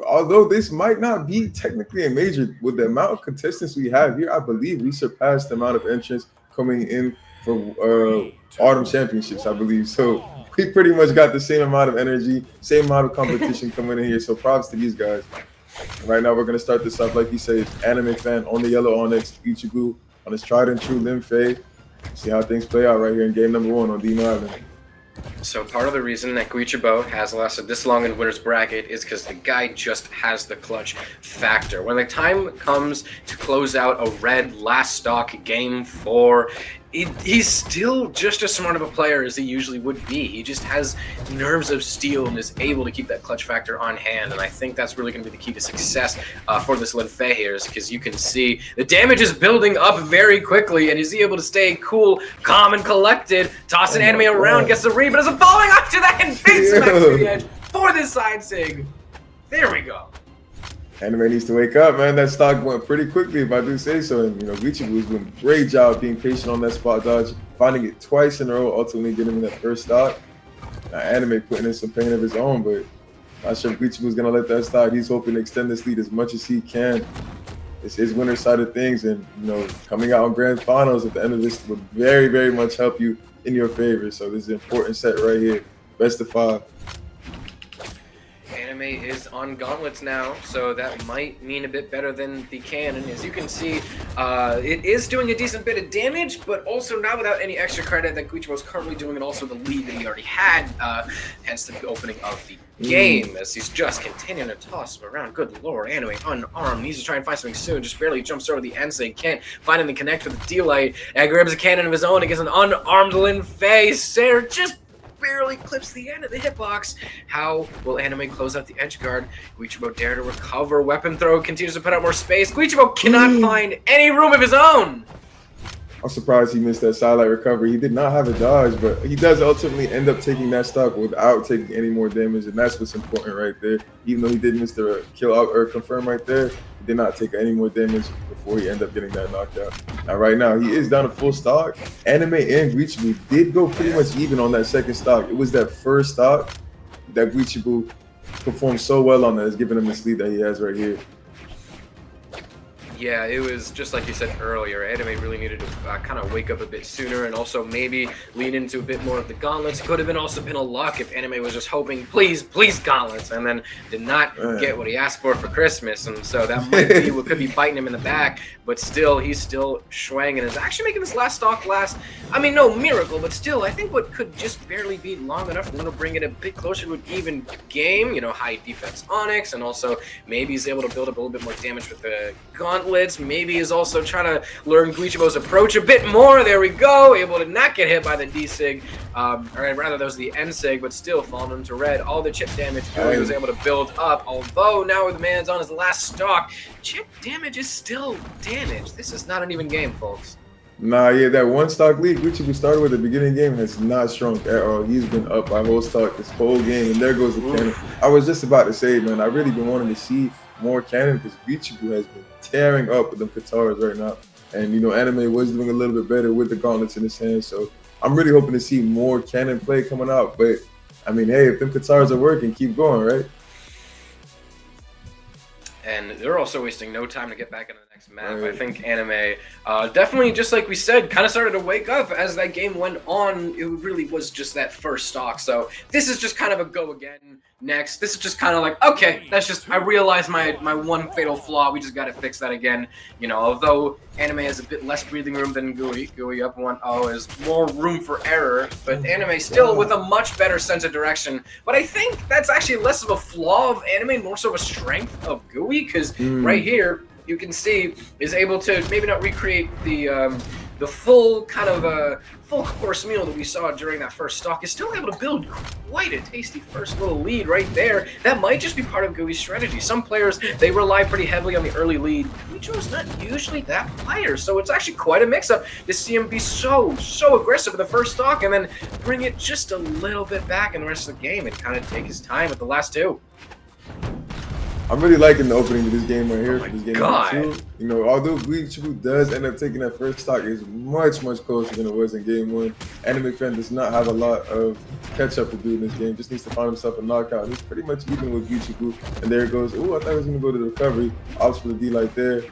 although this might not be technically a major, with the amount of contestants we have here, I believe we surpassed the amount of entrants coming in for autumn championships, I believe. So we pretty much got the same amount of energy, same amount of competition coming in here. So props to these guys. Right now, we're going to start this off, like you say, Anime Fan on the yellow Onyx, Guichabou on his tried and true Lim Fei. See how things play out right here in game number 1 on Dino Island. So part of the reason that Guichabou has lasted this long in winner's bracket is because the guy just has the clutch factor. When the time comes to close out a red last stock game 4, he's still just as smart of a player as he usually would be. He just has nerves of steel and is able to keep that clutch factor on hand. And I think that's really going to be the key to success for this Lim Fei here, is because you can see the damage is building up very quickly, and is he able to stay cool, calm, and collected, tossing Anime around, gets the read, but is falling off to that and beats him back to the edge for this side sig. There we go. Anime needs to wake up, man. That stock went pretty quickly, if I do say so. And, Guichabou's doing a great job being patient on that spot dodge, finding it twice in a row, ultimately getting him that first stock. Now, Anime putting in some pain of his own, but not sure if Guichabou's going to let that stock. He's hoping to extend this lead as much as he can. It's his winner side of things, and, coming out on grand finals at the end of this would very, very much help you in your favor. So this is an important set right here. Best of 5. Anime is on gauntlets now, so that might mean a bit better than the cannon. As you can see, it is doing a decent bit of damage, but also not without any extra credit that Guichabou is currently doing, and also the lead that he already had, hence the opening of the game, as he's just continuing to toss him around. Good lord, Anime unarmed, needs to try and find something soon, just barely jumps over the end, so he can't find him to connect with the D-Light, and grabs a cannon of his own against an unarmed Lim Fei. Sayer just barely clips the end of the hitbox. How will Anime close out the edge guard? Guichabou dare to recover. Weapon throw continues to put out more space. Guichabou cannot find any room of his own. I'm surprised he missed that sidelight recovery. He did not have a dodge, but he does ultimately end up taking that stock without taking any more damage, and that's what's important right there. Even though he did miss the kill out or confirm right there, he did not take any more damage before he ended up getting that knockout. Now, right now, he is down to full stock. Anime and Guichabou did go pretty much even on that second stock. It was that first stock that Guichabou performed so well on that is giving him this lead that he has right here. Yeah, it was just like you said earlier. Anime really needed to kind of wake up a bit sooner, and also maybe lean into a bit more of the gauntlets. Could have also been a luck if Anime was just hoping, please gauntlets, and then did not get what he asked for Christmas. And so that might be what could be biting him in the back. But still, he's still swanging and is actually making this last stock last. I mean, no miracle, but still, I think what could just barely be long enough for him to bring it a bit closer to an even game. High defense Onyx, and also maybe he's able to build up a little bit more damage with the gauntlet. Maybe he's also trying to learn Guichabou's approach a bit more. There we go. Able to not get hit by the D-Sig. Or rather, that was the N-Sig, but still falling into red. All the chip damage he was able to build up. Although now the man's on his last stock, chip damage is still damage. This is not an even game, folks. Nah, yeah, that one stock lead Guichabou started with at the beginning of the game has not shrunk at all. He's been up by whole stock this whole game, and there goes the cannon. I was just about to say, man, I really been wanting to see more cannon because Guichabou has been tearing up with them Katars right now. And, Anime was doing a little bit better with the gauntlets in his hand. So I'm really hoping to see more cannon play coming out. But, I mean, hey, if them Katars are working, keep going, right? And they're also wasting no time to get back into the next map. I think Anime definitely, just like we said, kind of started to wake up as that game went on. It really was just that first stock. So this is just kind of a go again next. This is just kind of like, okay, that's just, I realized my one fatal flaw. We just got to fix that again. Although Anime has a bit less breathing room than Gui. Gui up 1-0 is more room for error, but Anime still with a much better sense of direction. But I think that's actually less of a flaw of Anime, more so of a strength of Gui, because right here, you can see is able to maybe not recreate the full kind of full course meal that we saw during that first stock, is still able to build quite a tasty first little lead right there. That might just be part of Gui's strategy. Some players, they rely pretty heavily on the early lead. Guichabu's not usually that player, so it's actually quite a mix-up to see him be so aggressive in the first stock and then bring it just a little bit back in the rest of the game and kind of take his time with the last two. I'm really liking the opening of this game right here. Oh my For this game God. number 2. You know, although Guichabou does end up taking that first stock, it's much closer than it was in game 1. Anime Fan does not have a lot of catch up to do in this game. Just needs to find himself a knockout. He's pretty much even with Guichabou. And there it goes. Ooh, I thought he was gonna go to the recovery. Opts for the D like there.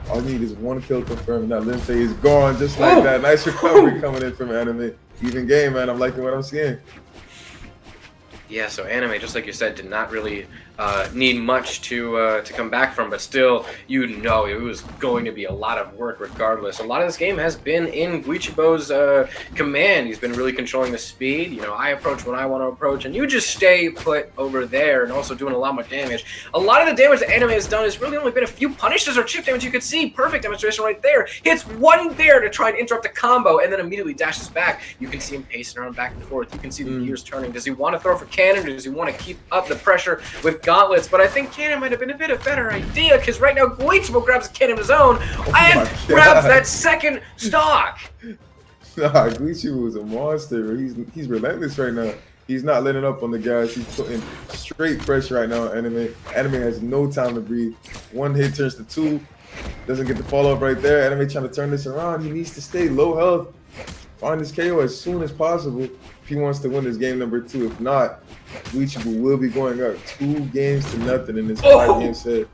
All you need is 1 kill confirmed. Now Linfei is gone just like that. Nice recovery coming in from Anime. Even game, man. I'm liking what I'm seeing. Yeah, so Anime, just like you said, did not really need much to come back from, but still, you know, it was going to be a lot of work regardless. A lot of this game has been in Guichabou's command. He's been really controlling the speed. You know, I approach when I want to approach, and you just stay put over there and also doing a lot more damage. A lot of the damage that Anime has done has really only been a few punishes or chip damage. You could see perfect demonstration right there. Hits one there to try and interrupt a combo, and then immediately dashes back. You can see him pacing around back and forth. You can see the gears turning. Does he want to throw for cannon, or does he want to keep up the pressure with gauntlets? But I think cannon might have been a bit of better idea, because right now Guichabou grabs a cannon of his own and grabs that second stock. Nah, Guichabou is a monster. He's relentless right now. He's not letting up on the guys. He's putting straight pressure right now on Anime. Anime has no time to breathe. 1 hit turns to 2. Doesn't get the follow up right there. Anime trying to turn this around. He needs to stay low health. Find his KO as soon as possible if he wants to win this game number 2. If not, Guichabou will be going up 2-0 in this 5-game set.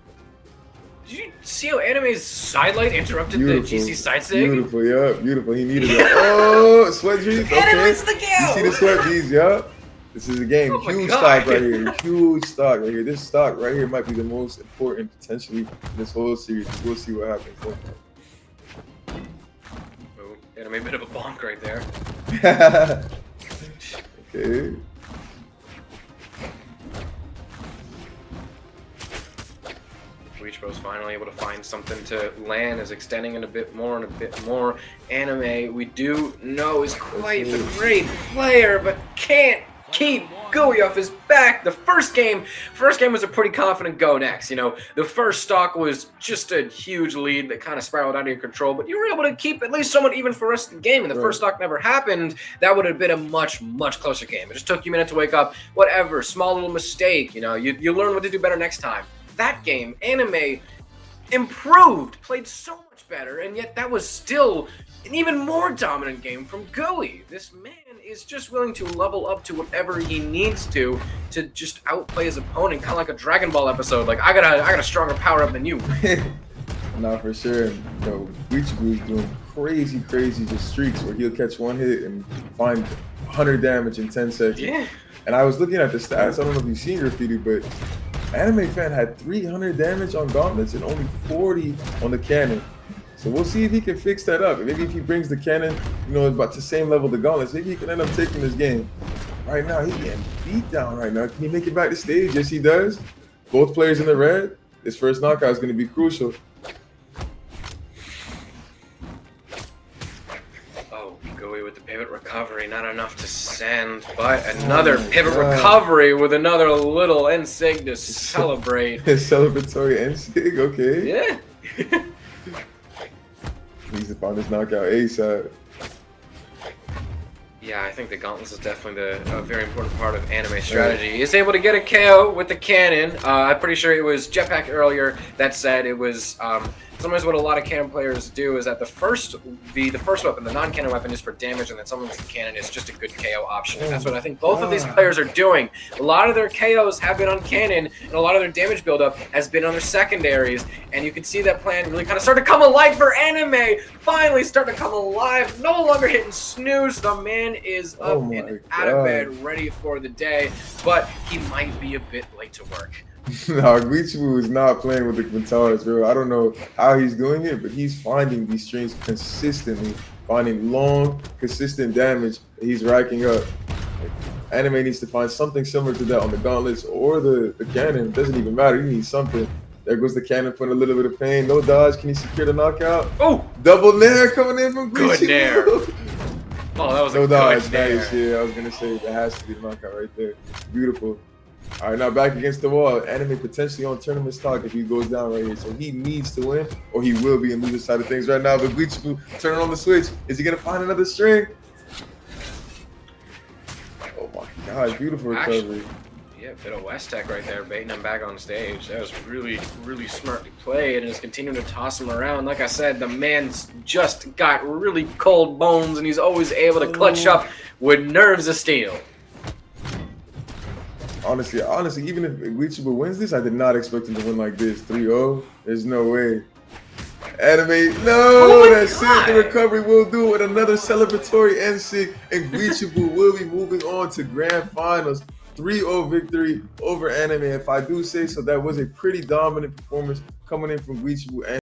Did you see how Anime's sidelight interrupted the GC side sig? Beautiful, yeah, beautiful. He needed it. Oh, sweat dreams. Okay. Anime's the kill. You see the sweat beads, yeah? This is a game. Oh Huge stock right here. Huge stock right here. This stock right here might be the most important potentially in this whole series. We'll see what happens. Oh, Anime a bit of a bonk right there. Okay. Guichabou's finally able to find something to land, is extending it a bit more and a bit more. Anime, we do know, is quite the great player, but can't keep Gooey off his back. The first game was a pretty confident go next. You know, the first stock was just a huge lead that kind of spiraled out of your control, but you were able to keep at least somewhat even for the rest of the game, and the first stock never happened. That would have been a much closer game. It just took you a minute to wake up. Whatever, small little mistake, you know, you learn what to do better next time. That game, Anime improved, played so much better, and yet that was still an even more dominant game from Gooey. This man is just willing to level up to whatever he needs to just outplay his opponent, kind of like a Dragon Ball episode. Like, I got a stronger power up than you. Nah, for sure. You know, Guichabou is doing crazy just streaks where he'll catch 1 hit and find 100 damage in 10 seconds. Yeah. And I was looking at the stats. I don't know if you've seen Graffiti, but Anime Fan had 300 damage on gauntlets and only 40 on the cannon. So we'll see if he can fix that up. Maybe if he brings the cannon, you know, about the same level the gauntlets, maybe he can end up taking this game. Right now, he's getting beat down right now. Can he make it back to stage? Yes, he does. Both players in the red. This first knockout is going to be crucial. With the pivot recovery, not enough to send, but another pivot recovery with another little NSIG to celebrate. Celebratory NSIG, okay. Yeah. Needs to find this knockout ASAP. Yeah, I think the gauntlets is definitely a very important part of Anime strategy. He's able to get a KO with the cannon. I'm pretty sure it was Jetpack earlier that said it was sometimes what a lot of cannon players do is that the first weapon, the non-cannon weapon, is for damage, and then sometimes the cannon is just a good KO option. And that's what I think both of these players are doing. A lot of their KOs have been on cannon, and a lot of their damage buildup has been on their secondaries. And you can see that plan really kind of start to come alive for Anime. Finally starting to come alive. No longer hitting snooze. The man is up and out of bed, ready for the day. But he might be a bit late to work. No, Guichabou is not playing with the guitars, bro. I don't know how he's doing it, but he's finding these strings consistently, finding long, consistent damage that he's racking up. Anime needs to find something similar to that on the gauntlets or the cannon. It doesn't even matter. He needs something. There goes the cannon, putting a little bit of pain. No dodge. Can he secure the knockout? Oh! Double nair coming in from Guichabou. Good nair. Oh, that was a good nair. Nice. Yeah, I was going to say that has to be the knockout right there. Beautiful. All right, now back against the wall. Anime potentially on tournament stock if he goes down right here. So he needs to win, or he will be in loser side of things right now. But Guichabou turning on the switch. Is he going to find another string? Oh my God, beautiful recovery. Yeah, bit of West Tech right there, baiting him back on stage. That was really, really smartly played, and is continuing to toss him around. Like I said, the man's just got really cold bones, and he's always able to clutch up with nerves of steel. Honestly, even if Guichabou wins this, I did not expect him to win like this. 3-0. There's no way. Anime, no, that's it. The recovery will do it with another celebratory NC, and Guichabou will be moving on to grand finals. 3-0 victory over Anime. If I do say so, that was a pretty dominant performance coming in from Guichabou.